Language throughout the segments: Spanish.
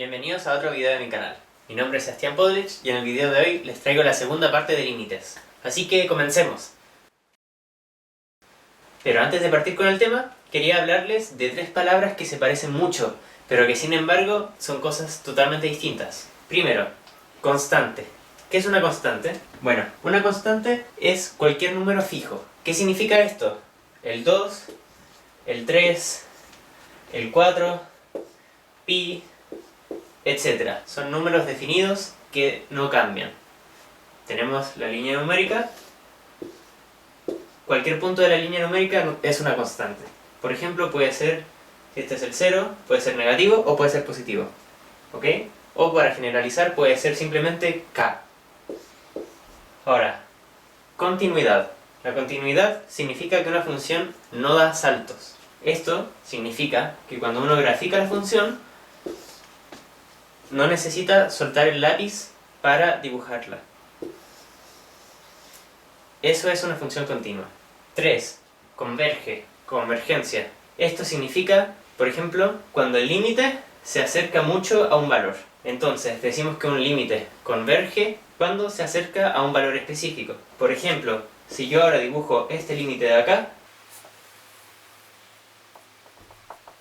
Bienvenidos a otro video de mi canal. Mi nombre es Sebastián Podlich y en el video de hoy les traigo la segunda parte de límites. Así que comencemos. Pero antes de partir con el tema, quería hablarles de tres palabras que se parecen mucho, pero que sin embargo son cosas totalmente distintas. Primero, constante. ¿Qué es una constante? Bueno, una constante es cualquier número fijo. ¿Qué significa esto? El 2, el 3, el 4, pi, etc. Son números definidos que no cambian. Tenemos la línea numérica. Cualquier punto de la línea numérica es una constante. Por ejemplo, puede ser, si este es el 0, puede ser negativo o puede ser positivo. ¿Ok? O para generalizar puede ser simplemente k. Ahora, continuidad. La continuidad significa que una función no da saltos. Esto significa que cuando uno grafica la función, no necesita soltar el lápiz para dibujarla. Eso es una función continua. 3. Converge, convergencia. Esto significa, por ejemplo, cuando el límite se acerca mucho a un valor. Entonces decimos que un límite converge cuando se acerca a un valor específico. Por ejemplo, si yo ahora dibujo este límite de acá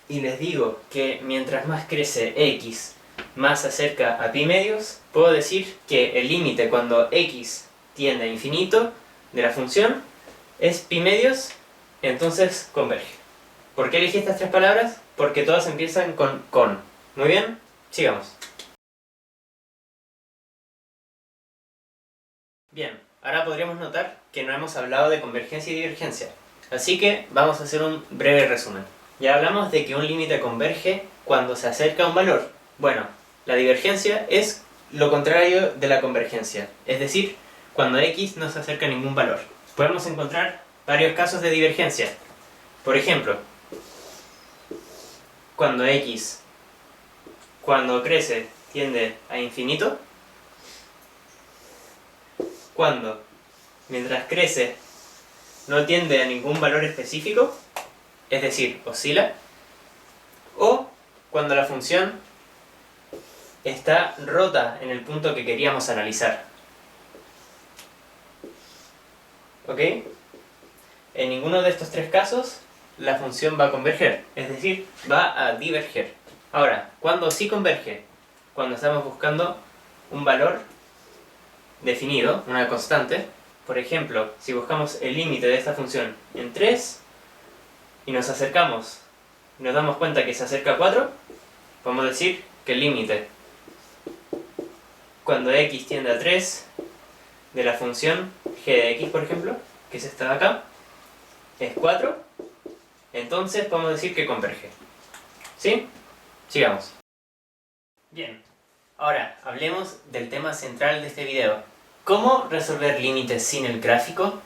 y les digo que mientras más crece x más se acerca a pi medios, puedo decir que el límite cuando x tiende a infinito de la función es pi medios, entonces converge. ¿Por qué elegí estas tres palabras? Porque todas empiezan con con. Muy bien, sigamos. Bien, ahora podríamos notar que no hemos hablado de convergencia y divergencia. Así que vamos a hacer un breve resumen. Ya hablamos de que un límite converge cuando se acerca a un valor. Bueno, la divergencia es lo contrario de la convergencia, es decir, cuando x no se acerca a ningún valor. Podemos encontrar varios casos de divergencia. Por ejemplo, cuando x, cuando crece, tiende a infinito. Cuando, mientras crece, no tiende a ningún valor específico, es decir, oscila. O cuando la función está rota en el punto que queríamos analizar. ¿Ok? En ninguno de estos tres casos la función va a converger, es decir, va a diverger. Ahora, ¿cuándo sí converge? Cuando estamos buscando un valor definido, una constante. Por ejemplo, si buscamos el límite de esta función en 3 y nos acercamos y nos damos cuenta que se acerca a 4, podemos decir que el límite cuando x tiende a 3 de la función g de x, por ejemplo, que es esta de acá, es 4, entonces podemos decir que converge. ¿Sí? Sigamos. Bien, ahora hablemos del tema central de este video. ¿Cómo resolver límites sin el gráfico?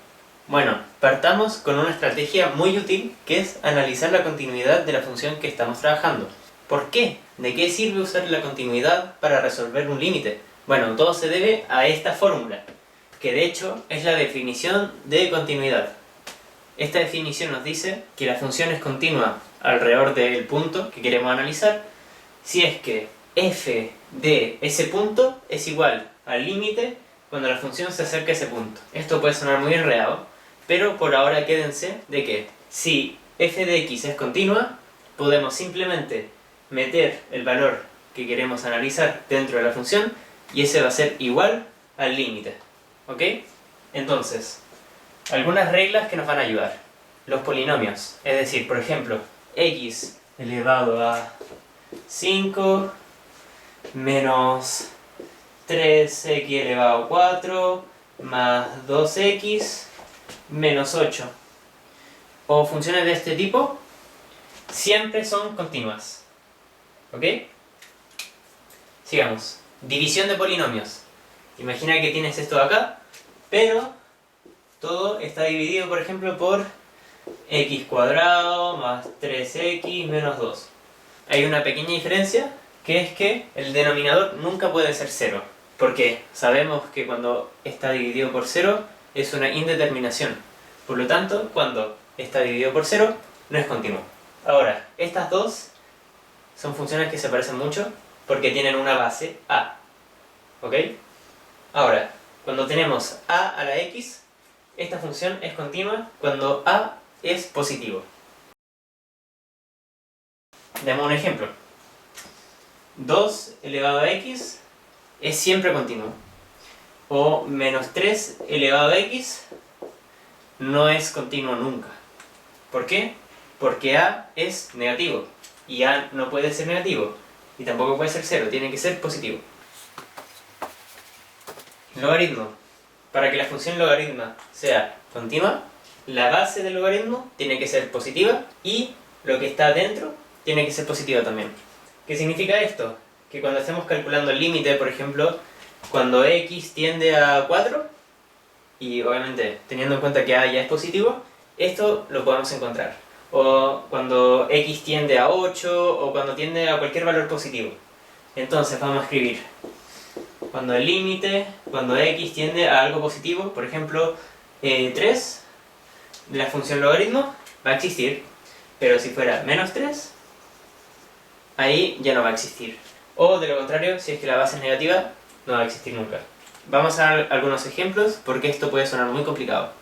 Bueno, partamos con una estrategia muy útil que es analizar la continuidad de la función que estamos trabajando. ¿Por qué? ¿De qué sirve usar la continuidad para resolver un límite? Bueno, todo se debe a esta fórmula, que de hecho es la definición de continuidad. Esta definición nos dice que la función es continua alrededor del punto que queremos analizar si es que f de ese punto es igual al límite cuando la función se acerca a ese punto. Esto puede sonar muy enredado, pero por ahora quédense de que si f de x es continua, podemos simplemente meter el valor que queremos analizar dentro de la función y ese va a ser igual al límite. ¿Ok? Entonces, algunas reglas que nos van a ayudar. Los polinomios, es decir, por ejemplo, x elevado a 5 menos 3x elevado a 4 más 2x menos 8. O funciones de este tipo siempre son continuas. ¿Ok? Sigamos. División de polinomios. Imagina que tienes esto de acá, pero todo está dividido, por ejemplo, por x cuadrado más 3x menos 2. Hay una pequeña diferencia, que es que el denominador nunca puede ser 0. Porque sabemos que cuando está dividido por 0 es una indeterminación. Por lo tanto, cuando está dividido por 0 no es continuo. Ahora, estas dos son funciones que se parecen mucho porque tienen una base a. ¿Ok? Ahora, cuando tenemos a la x, esta función es continua cuando a es positivo. Demos un ejemplo. 2 elevado a x es siempre continuo. O menos 3 elevado a x no es continuo nunca. ¿Por qué? Porque a es negativo. Y a no puede ser negativo. Y tampoco puede ser 0, tiene que ser positivo. Logaritmo. Para que la función logaritma sea continua, la base del logaritmo tiene que ser positiva y lo que está dentro tiene que ser positivo también. ¿Qué significa esto? Que cuando estemos calculando el límite, por ejemplo, cuando x tiende a 4, y obviamente teniendo en cuenta que a ya es positivo, esto lo podemos encontrar. O cuando x tiende a 8, o cuando tiende a cualquier valor positivo. Entonces vamos a escribir cuando el límite, cuando x tiende a algo positivo, por ejemplo 3, la función logaritmo va a existir, pero si fuera menos 3, ahí ya no va a existir. O de lo contrario, si es que la base es negativa, no va a existir nunca. Vamos a dar algunos ejemplos porque esto puede sonar muy complicado.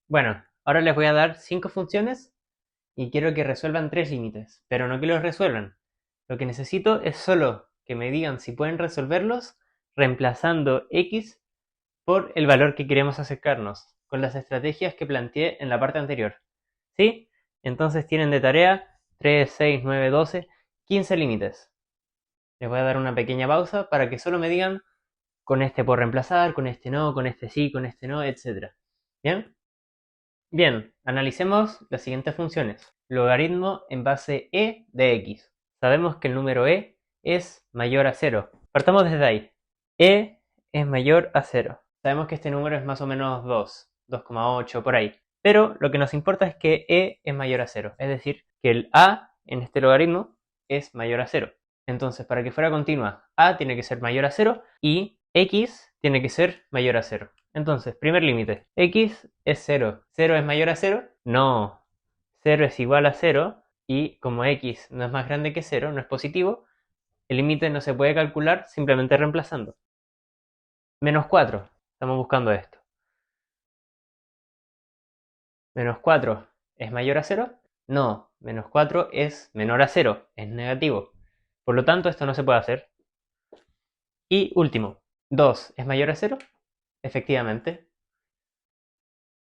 Bueno, ahora les voy a dar 5 funciones y quiero que resuelvan 3 límites, pero no que los resuelvan. Lo que necesito es solo que me digan si pueden resolverlos reemplazando x por el valor que queremos acercarnos, con las estrategias que planteé en la parte anterior. ¿Sí? Entonces tienen de tarea 3, 6, 9, 12, 15 límites. Les voy a dar una pequeña pausa para que solo me digan con este puedo reemplazar, con este no, con este sí, con este no, etc. ¿Bien? Bien, analicemos las siguientes funciones. Logaritmo en base e de x. Sabemos que el número e es mayor a 0. Partamos desde ahí. E es mayor a 0. Sabemos que este número es más o menos 2, 2,8 por ahí. Pero lo que nos importa es que e es mayor a 0. Es decir, que el a en este logaritmo es mayor a 0. Entonces, para que fuera continua, a tiene que ser mayor a 0 y x tiene que ser mayor a 0. Entonces, primer límite, x es 0. ¿0 es mayor a 0? No. 0 es igual a 0 y como x no es más grande que 0, no es positivo, el límite no se puede calcular simplemente reemplazando. Menos 4, estamos buscando esto. Menos 4 es mayor a 0? No, menos 4 es menor a 0, es negativo. Por lo tanto, esto no se puede hacer. Y último, 2 es mayor a 0, efectivamente.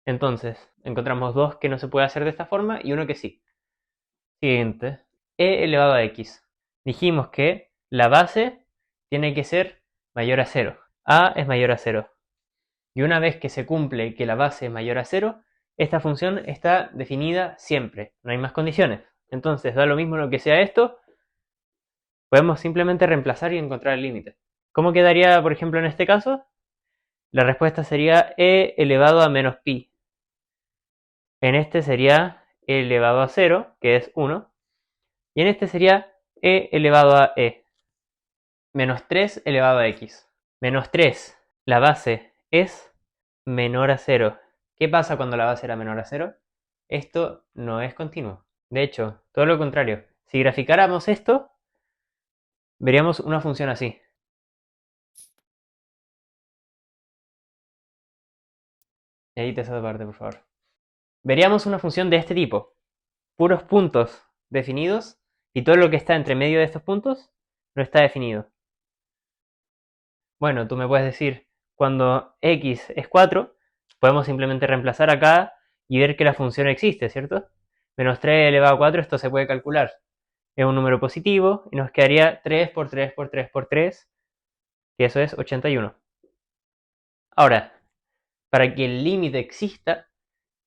Entonces, encontramos 2 que no se puede hacer de esta forma y uno que sí. Siguiente, e elevado a x. Dijimos que la base tiene que ser mayor a 0. A es mayor a 0. Y una vez que se cumple que la base es mayor a 0, esta función está definida siempre. No hay más condiciones. Entonces, da lo mismo lo que sea esto, podemos simplemente reemplazar y encontrar el límite. ¿Cómo quedaría, por ejemplo, en este caso? La respuesta sería e elevado a menos pi. En este sería e elevado a 0, que es 1. Y en este sería e elevado a e. Menos 3 elevado a x. Menos 3, la base es menor a 0. ¿Qué pasa cuando la base era menor a 0? Esto no es continuo. De hecho, todo lo contrario. Si graficáramos esto, veríamos una función así. Edita esa parte, por favor. Veríamos una función de este tipo. Puros puntos definidos y todo lo que está entre medio de estos puntos no está definido. Bueno, tú me puedes decir, cuando x es 4, podemos simplemente reemplazar acá y ver que la función existe, ¿cierto? Menos 3 elevado a 4, esto se puede calcular. Es un número positivo y nos quedaría 3 por 3 por 3 por 3, que eso es 81. Ahora, para que el límite exista,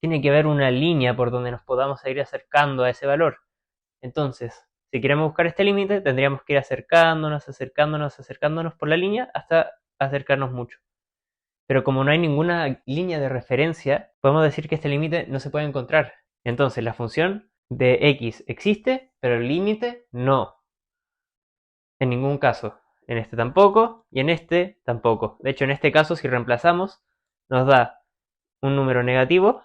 tiene que haber una línea por donde nos podamos ir acercando a ese valor. Entonces, si queremos buscar este límite, tendríamos que ir acercándonos, acercándonos, acercándonos por la línea hasta acercarnos mucho. Pero como no hay ninguna línea de referencia, podemos decir que este límite no se puede encontrar. Entonces, la función de x existe, pero el límite no. En ningún caso. En este tampoco y en este tampoco. De hecho, en este caso, si reemplazamos, nos da un número negativo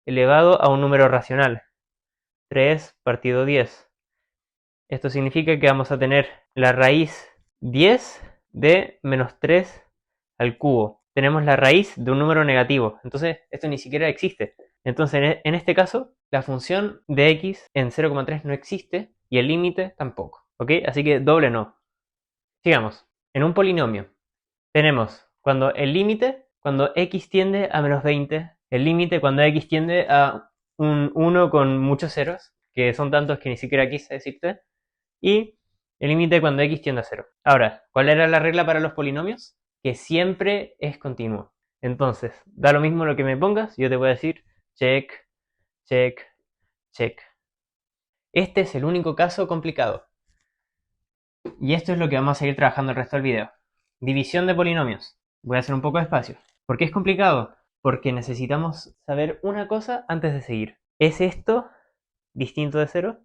elevado a un número racional. 3 partido 10. Esto significa que vamos a tener la raíz 10 de menos 3 al cubo. Tenemos la raíz de un número negativo, entonces esto ni siquiera existe. Entonces en este caso la función de x en 0,3 no existe y el límite tampoco, ¿ok? Así que doble no. Sigamos. En un polinomio tenemos cuando el límite, cuando x tiende a menos 20, el límite cuando x tiende a un 1 con muchos ceros, que son tantos que ni siquiera quise decirte, y el límite cuando x tiende a 0. Ahora, ¿cuál era la regla para los polinomios? Que siempre es continuo. Entonces, da lo mismo lo que me pongas, yo te voy a decir check, check, check. Este es el único caso complicado. Y esto es lo que vamos a seguir trabajando el resto del video. División de polinomios. Voy a hacer un poco de espacio. ¿Por qué es complicado? Porque necesitamos saber una cosa antes de seguir. ¿Es esto distinto de 0?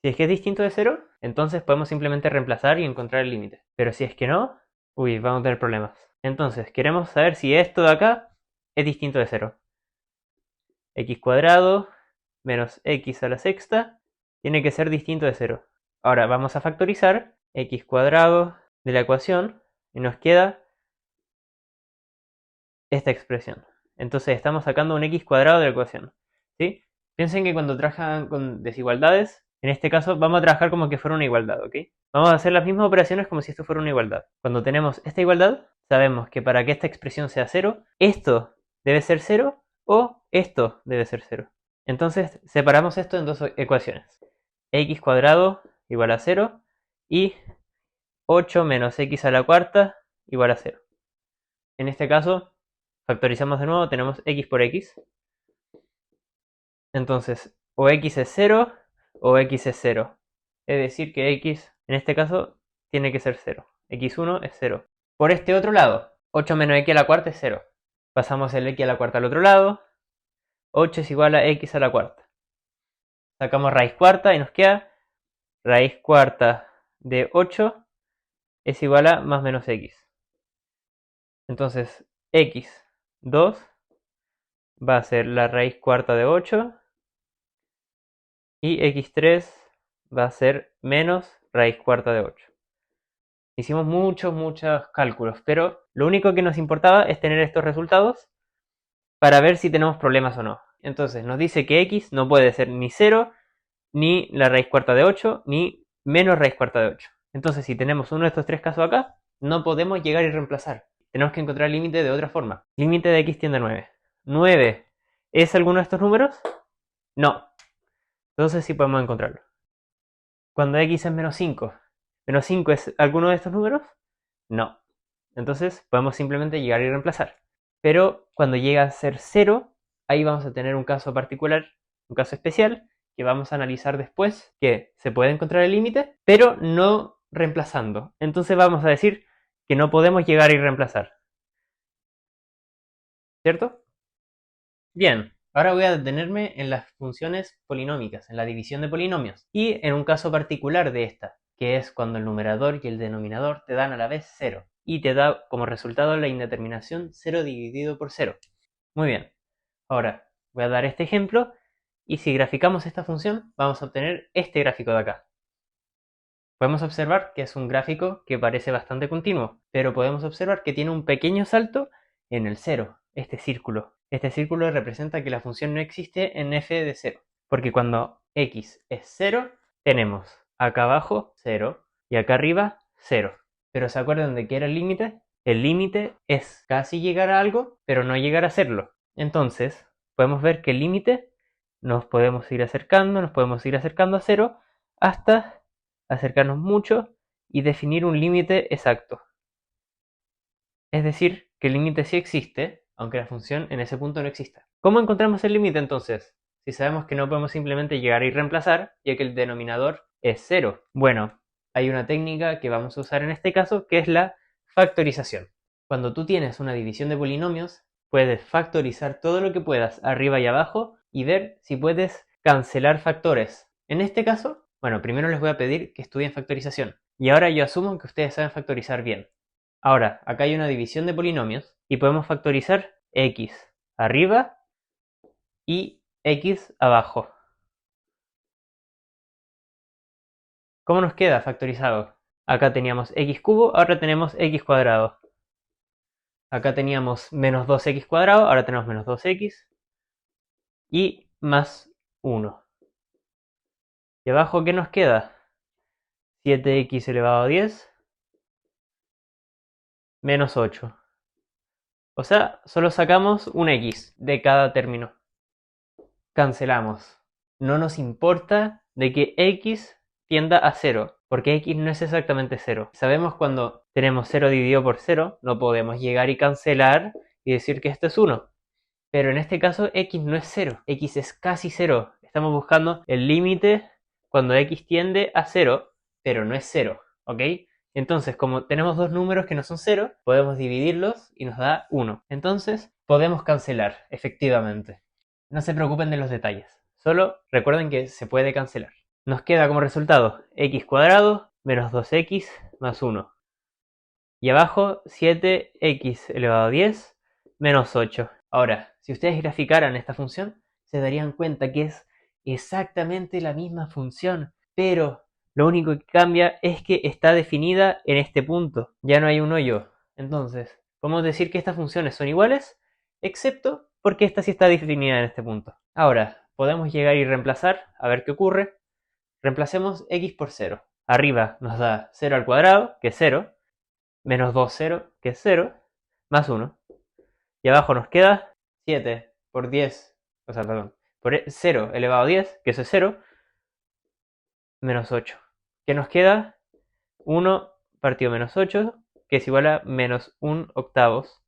Si es que es distinto de 0, entonces podemos simplemente reemplazar y encontrar el límite. Pero si es que no, uy, vamos a tener problemas. Entonces, queremos saber si esto de acá es distinto de 0. X cuadrado menos x a la sexta tiene que ser distinto de 0. Ahora vamos a factorizar x cuadrado de la ecuación y nos queda esta expresión. Entonces estamos sacando un x cuadrado de la ecuación, ¿sí? Piensen que cuando trabajan con desigualdades, en este caso vamos a trabajar como que fuera una igualdad, ¿ok? Vamos a hacer las mismas operaciones como si esto fuera una igualdad. Cuando tenemos esta igualdad, sabemos que para que esta expresión sea 0, esto debe ser 0 o esto debe ser 0. Entonces separamos esto en dos ecuaciones. X cuadrado igual a 0 y 8 menos x a la cuarta igual a 0. En este caso, factorizamos de nuevo, tenemos x por x. Entonces, o x es 0 o x es 0. Es decir que x, en este caso, tiene que ser 0. x1 es 0. Por este otro lado, 8 menos x a la cuarta es 0. Pasamos el x a la cuarta al otro lado. 8 es igual a x a la cuarta. Sacamos raíz cuarta y nos queda raíz cuarta de 8 es igual a más menos x. Entonces, x2 va a ser la raíz cuarta de 8 y x3 va a ser menos raíz cuarta de 8. Hicimos muchos cálculos, pero lo único que nos importaba es tener estos resultados para ver si tenemos problemas o no. Entonces nos dice que x no puede ser ni 0, ni la raíz cuarta de 8, ni menos raíz cuarta de 8. Entonces si tenemos uno de estos tres casos acá, no podemos llegar y reemplazar. Tenemos que encontrar el límite de otra forma. Límite de x tiende a 9. ¿9 es alguno de estos números? No. Entonces sí podemos encontrarlo. Cuando x es menos 5. ¿Menos 5 es alguno de estos números? No. Entonces podemos simplemente llegar y reemplazar. Pero cuando llega a ser 0, ahí vamos a tener un caso particular, un caso especial, que vamos a analizar después, que se puede encontrar el límite, pero no reemplazando. Entonces vamos a decir que no podemos llegar y reemplazar. ¿Cierto? Bien, ahora voy a detenerme en las funciones polinómicas, en la división de polinomios, y en un caso particular de esta, que es cuando el numerador y el denominador te dan a la vez 0, y te da como resultado la indeterminación 0 dividido por 0. Muy bien, ahora voy a dar este ejemplo, y si graficamos esta función, vamos a obtener este gráfico de acá. Podemos observar que es un gráfico que parece bastante continuo, pero podemos observar que tiene un pequeño salto en el 0, este círculo. Este círculo representa que la función no existe en f de 0, porque cuando x es 0, tenemos acá abajo 0 y acá arriba 0. Pero ¿se acuerdan de qué era el límite? El límite es casi llegar a algo, pero no llegar a serlo. Entonces, podemos ver que el límite nos podemos ir acercando a 0 hasta acercarnos mucho y definir un límite exacto. Es decir, que el límite sí existe, aunque la función en ese punto no exista. ¿Cómo encontramos el límite entonces? Si sabemos que no podemos simplemente llegar y reemplazar, ya que el denominador es 0. Bueno, hay una técnica que vamos a usar en este caso, que es la factorización. Cuando tú tienes una división de polinomios, puedes factorizar todo lo que puedas arriba y abajo y ver si puedes cancelar factores. En este caso, bueno, primero les voy a pedir que estudien factorización. Y ahora yo asumo que ustedes saben factorizar bien. Ahora, acá hay una división de polinomios y podemos factorizar x arriba y x abajo. ¿Cómo nos queda factorizado? Acá teníamos x cubo, ahora tenemos x cuadrado. Acá teníamos menos 2x cuadrado, ahora tenemos menos 2x. Y más 1. ¿Y abajo qué nos queda? 7x elevado a 10 menos 8. O sea, solo sacamos un x de cada término. Cancelamos. No nos importa de que x tienda a 0, porque x no es exactamente 0. Sabemos cuando tenemos 0 dividido por 0, no podemos llegar y cancelar y decir que esto es 1. Pero en este caso x no es 0, x es casi 0. Estamos buscando el límite cuando x tiende a 0, pero no es 0, ¿ok? Entonces, como tenemos dos números que no son 0, podemos dividirlos y nos da 1. Entonces, podemos cancelar, efectivamente. No se preocupen de los detalles, solo recuerden que se puede cancelar. Nos queda como resultado x cuadrado menos 2x más 1. Y abajo 7x elevado a 10 menos 8. Ahora, si ustedes graficaran esta función, se darían cuenta que es exactamente la misma función, pero lo único que cambia es que está definida en este punto. Ya no hay un hoyo. Entonces, podemos decir que estas funciones son iguales, excepto porque esta sí está definida en este punto. Ahora, podemos llegar y reemplazar, a ver qué ocurre. Reemplacemos x por 0. Arriba nos da 0 al cuadrado, que es 0, menos 2, 0, que es 0, más 1. Y abajo nos queda 7 por 10, o sea, perdón, por 0 elevado a 10, que eso es 0, menos 8. ¿Qué nos queda? 1 partido menos 8, que es igual a menos 1 octavos.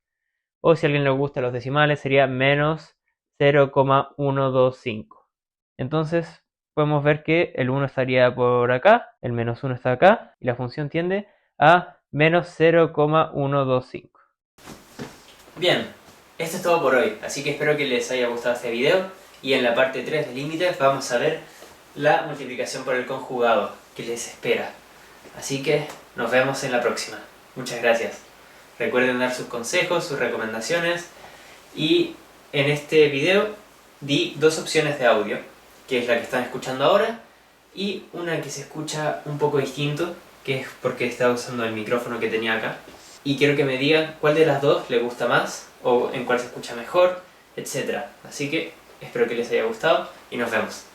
O si a alguien le gustan los decimales, sería menos 0,125. Entonces, podemos ver que el 1 estaría por acá, el menos 1 está acá, y la función tiende a menos 0,125. Bien, esto es todo por hoy, así que espero que les haya gustado este video. Y en la parte 3 de límites vamos a ver la multiplicación por el conjugado que les espera. Así que nos vemos en la próxima. Muchas gracias. Recuerden dar sus consejos, sus recomendaciones. Y en este video di dos opciones de audio, que es la que están escuchando ahora, y una que se escucha un poco distinto, que es porque estaba usando el micrófono que tenía acá. Y quiero que me digan cuál de las dos les gusta más, o en cuál se escucha mejor, etc. Así que espero que les haya gustado y nos vemos.